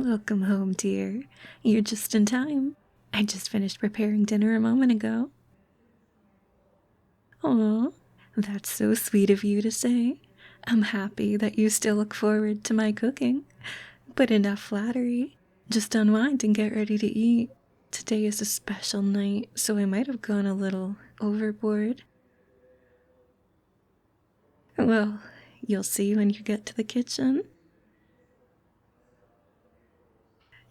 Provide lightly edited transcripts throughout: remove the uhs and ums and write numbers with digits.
Welcome home, dear. You're just in time. I just finished preparing dinner a moment ago. Oh, that's so sweet of you to say. I'm happy that you still look forward to my cooking. But enough flattery. Just unwind and get ready to eat. Today is a special night, so I might have gone a little overboard. Well, you'll see when you get to the kitchen.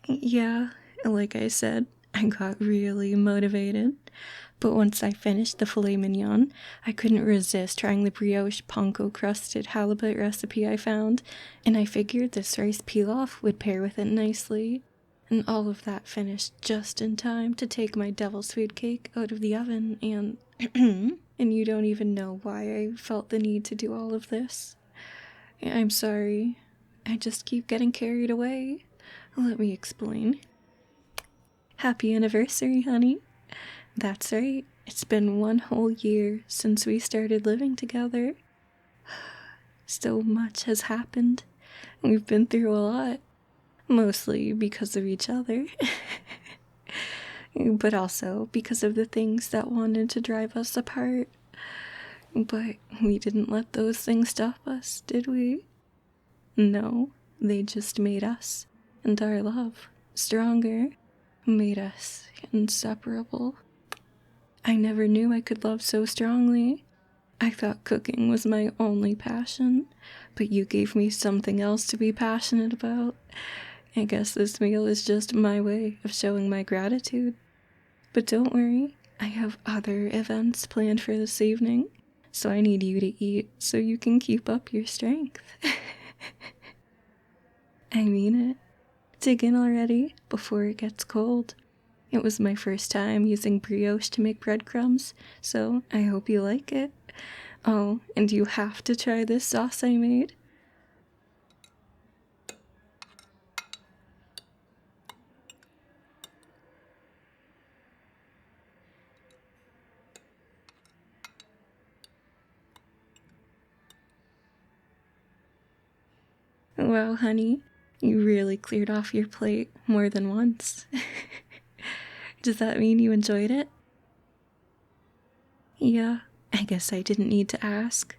Yeah, like I said, I got really motivated. But once I finished the filet mignon, I couldn't resist trying the brioche panko-crusted halibut recipe I found, and I figured this rice pilaf would pair with it nicely. And all of that finished just in time to take my devil's food cake out of the oven, and and you don't even know why I felt the need to do all of this. I'm sorry. I just keep getting carried away. Let me explain. Happy anniversary, honey. That's right. It's been one whole year since we started living together. So much has happened. We've been through a lot. Mostly because of each other. But also because of the things that wanted to drive us apart. But we didn't let those things stop us, did we? No, they just made us and our love stronger, made us inseparable. I never knew I could love so strongly. I thought cooking was my only passion, but you gave me something else to be passionate about. I guess this meal is just my way of showing my gratitude. But don't worry, I have other events planned for this evening, so I need you to eat so you can keep up your strength. I mean it. Dig in already before it gets cold. It was my first time using brioche to make breadcrumbs, so I hope you like it. Oh, and you have to try this sauce I made. Wow, honey, you really cleared off your plate more than once. Does that mean you enjoyed it? Yeah, I guess I didn't need to ask.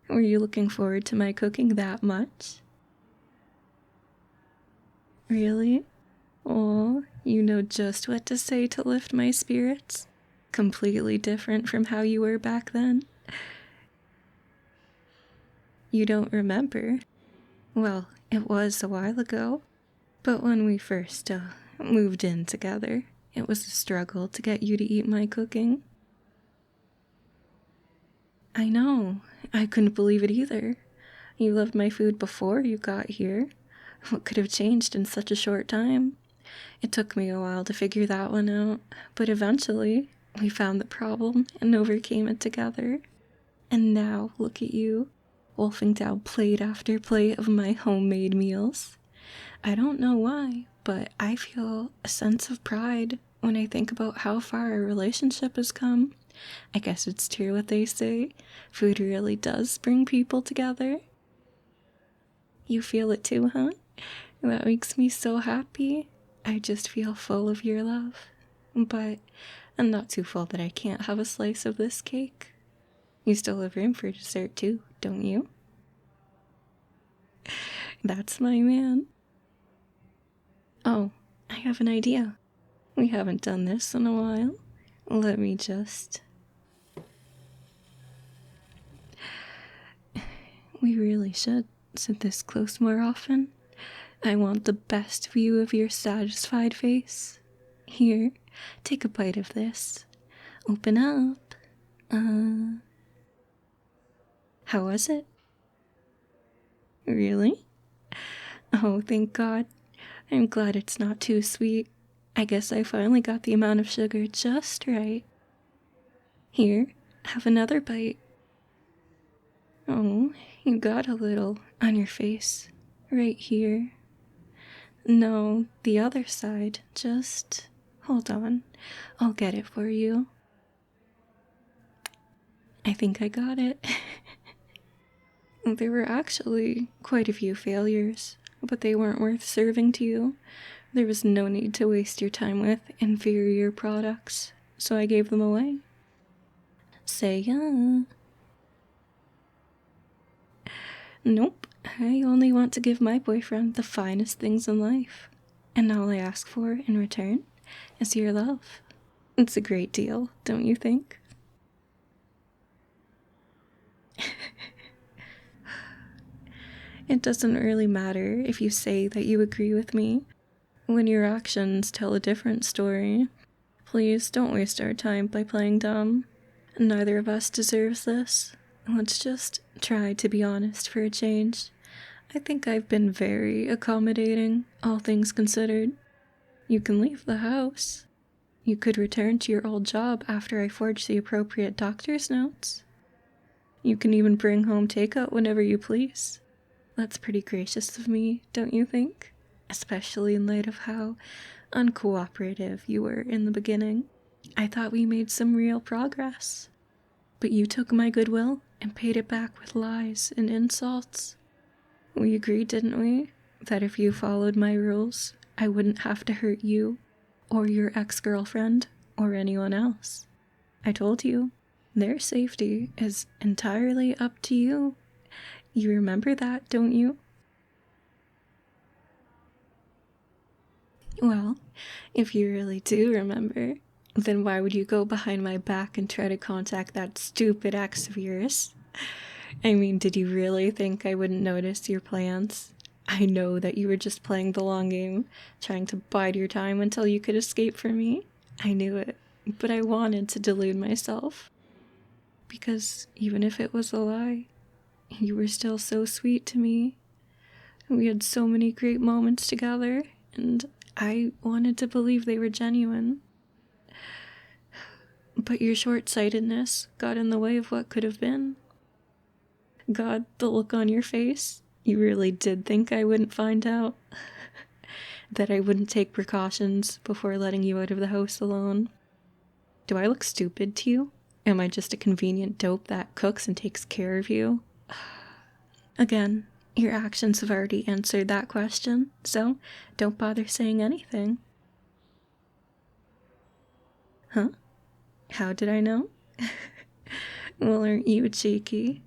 Were you looking forward to my cooking that much? Really? Oh, you know just what to say to lift my spirits. Completely different from how you were back then. You don't remember? Well, it was a while ago. But when we first moved in together, it was a struggle to get you to eat my cooking. I know. I couldn't believe it either. You loved my food before you got here. What could have changed in such a short time? It took me a while to figure that one out, but eventually we found the problem and overcame it together. And now, look at you, wolfing down plate after plate of my homemade meals. I don't know why, but I feel a sense of pride when I think about how far our relationship has come. I guess it's true what they say. Food really does bring people together. You feel it too, huh? That makes me so happy. I just feel full of your love. But I'm not too full that I can't have a slice of this cake. You still have room for dessert too, don't you? That's my man. Oh, I have an idea. We haven't done this in a while. Let me just... We really should sit this close more often. I want the best view of your satisfied face. Here, take a bite of this. Open up. How was it? Really? Oh, thank God. I'm glad it's not too sweet. I guess I finally got the amount of sugar just right. Here, have another bite. Oh, you got a little on your face. Right here. No, the other side. Just hold on. I'll get it for you. I think I got it. There were actually quite a few failures. but they weren't worth serving to you. There was no need to waste your time with inferior products, so I gave them away. Say yeah. Nope, I only want to give my boyfriend the finest things in life, and all I ask for in return is your love. It's a great deal, don't you think? It doesn't really matter if you say that you agree with me when your actions tell a different story. Please don't waste our time by playing dumb. Neither of us deserves this. Let's just try to be honest for a change. I think I've been very accommodating, all things considered. You can leave the house. You could return to your old job after I forge the appropriate doctor's notes. You can even bring home takeout whenever you please. That's pretty gracious of me, don't you think? Especially in light of how uncooperative you were in the beginning. I thought we made some real progress. But you took my goodwill and paid it back with lies and insults. We agreed, didn't we, that if you followed my rules, I wouldn't have to hurt you, or your ex-girlfriend, or anyone else. I told you, their safety is entirely up to you. You remember that, don't you? Well, if you really do remember, then why would you go behind my back and try to contact that stupid ex of yours? I mean, did you really think I wouldn't notice your plans? I know that you were just playing the long game, trying to bide your time until you could escape from me. I knew it, but I wanted to delude myself. Because even if it was a lie, you were still so sweet to me. We had so many great moments together, and I wanted to believe they were genuine. But your short-sightedness got in the way of what could have been. God, the look on your face. You really did think I wouldn't find out? That I wouldn't take precautions before letting you out of the house alone? Do I look stupid to you? Am I just a convenient dope that cooks and takes care of you? Again, your actions have already answered that question, so don't bother saying anything. Huh? How did I know? Well, aren't you cheeky?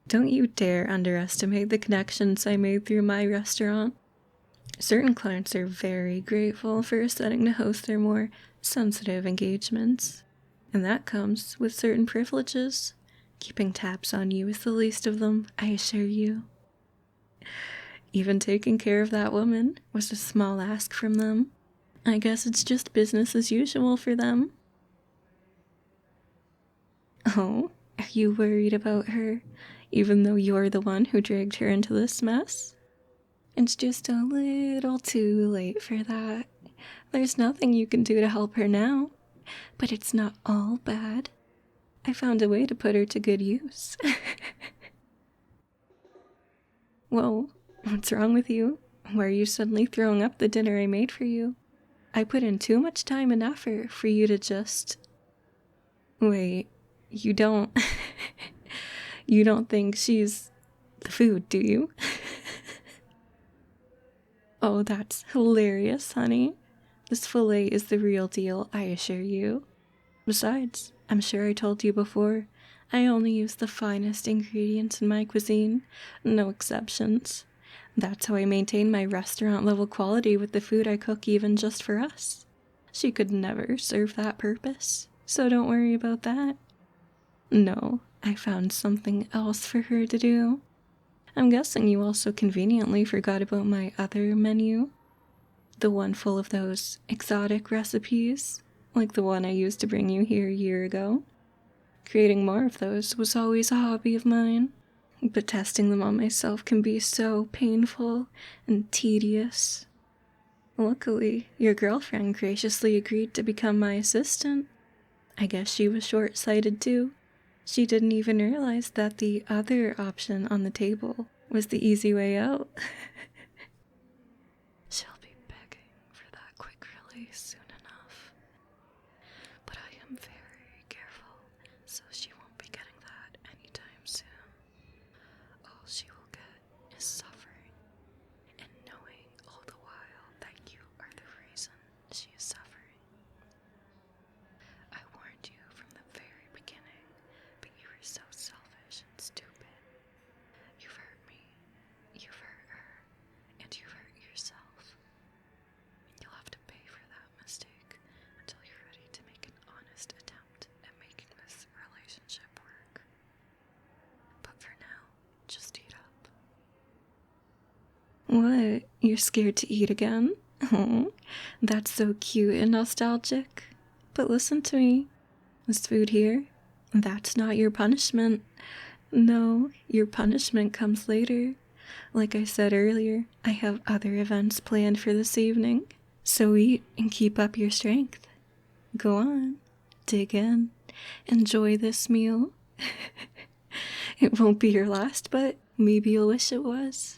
Don't you dare underestimate the connections I made through my restaurant. Certain clients are very grateful for a setting to host their more sensitive engagements, and that comes with certain privileges. Keeping tabs on you is the least of them, I assure you. Even taking care of that woman was a small ask from them. I guess it's just business as usual for them. Oh, are you worried about her, even though you're the one who dragged her into this mess? It's just a little too late for that. There's nothing you can do to help her now, but it's not all bad. I found a way to put her to good use. Whoa, what's wrong with you? Why are you suddenly throwing up the dinner I made for you? I put in too much time and effort for you to just... Wait, you don't... You don't think she's the food, do you? Oh, that's hilarious, honey. This filet is the real deal, I assure you. Besides, I'm sure I told you before, I only use the finest ingredients in my cuisine, no exceptions. That's how I maintain my restaurant-level quality with the food I cook even just for us. She could never serve that purpose, so don't worry about that. No, I found something else for her to do. I'm guessing you also conveniently forgot about my other menu. The one full of those exotic recipes, like the one I used to bring you here a year ago. Creating more of those was always a hobby of mine, but testing them on myself can be so painful and tedious. Luckily, your girlfriend graciously agreed to become my assistant. I guess she was short-sighted too. She didn't even realize that the other option on the table was the easy way out. She'll be begging for that quick release soon enough. But I am very careful, so she won't be getting that anytime soon. All she will get is suffering and knowing What? You're scared to eat again? Oh, that's so cute and nostalgic. But listen to me. This food here, that's not your punishment. No, your punishment comes later. Like I said earlier, I have other events planned for this evening. So eat and keep up your strength. Go on, dig in, enjoy this meal. It won't be your last, but maybe you'll wish it was.